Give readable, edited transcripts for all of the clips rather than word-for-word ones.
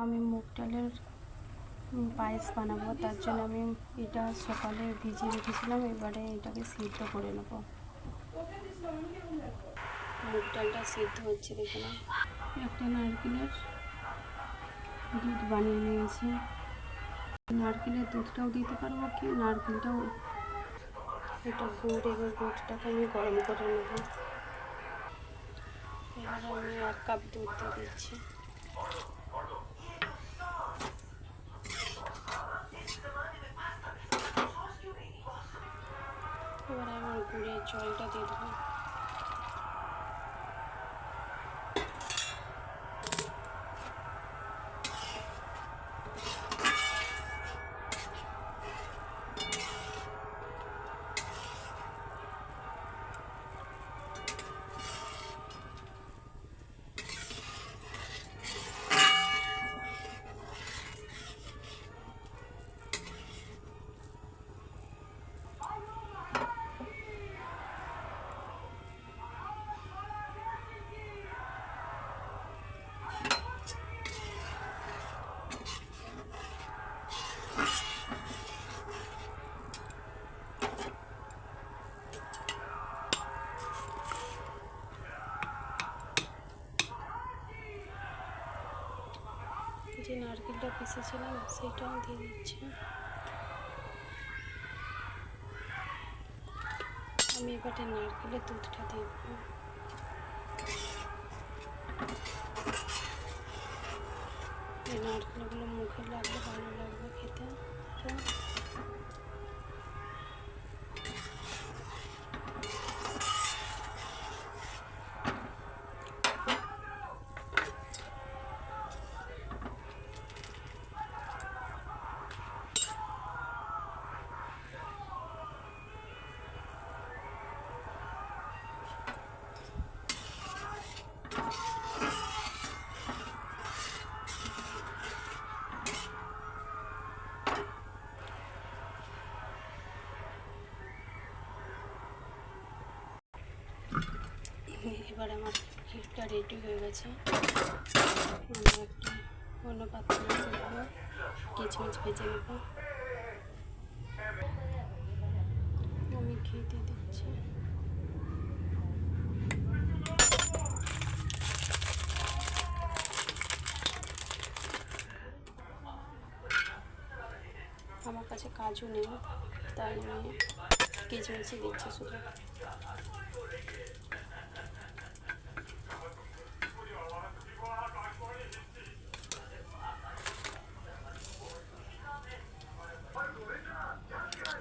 আমি মুগ ডালের পায়েস বানাবো, তার জন্য আমি এটা সকালে ভিজিয়ে রেখেছিলাম। এবারে এটাকে সিদ্ধ করে নেব। মুগ ডালটা সিদ্ধ হচ্ছে, দেখে না। একটা নারকেলের দুধ বানিয়ে নিয়েছি। নারকেলের দুধটাও দিতে পারবো, কি নারকেলটাও। এটা গুড়, এবার গুড়টাকে আমি গরম করে নেব। এবার আমি 1 কাপ দুধ দিয়ে দিচ্ছি। এবার আমার গুড়ের জলটা দিয়ে দেবো। যে নারকেলটা পিষেছিলাম সেটাও দিয়ে দিচ্ছি। আমি এবারে নারকেলের দুধটা দিয়ে দেবো। এই নারকেলগুলো মুখে লাগলে ভালো লাগবে খেতে। এবার আমার ক্ষীরটা রেডি হয়ে গেছে। আমি একটা অন্য পাত্রে রেখে দেবো, কিচমিচ ভেজে নেব। আমি ঘি দিয়ে দিচ্ছি। আমার কাছে কাজু নেই, তাই আমি কিচমিচি দিচ্ছি শুধু।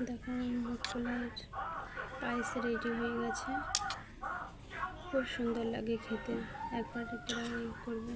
দেখো মুগ ডালের পায়েস রেডি হয়ে গেছে। খুব সুন্দর লাগে খেতে, একবার ট্রাই করবে।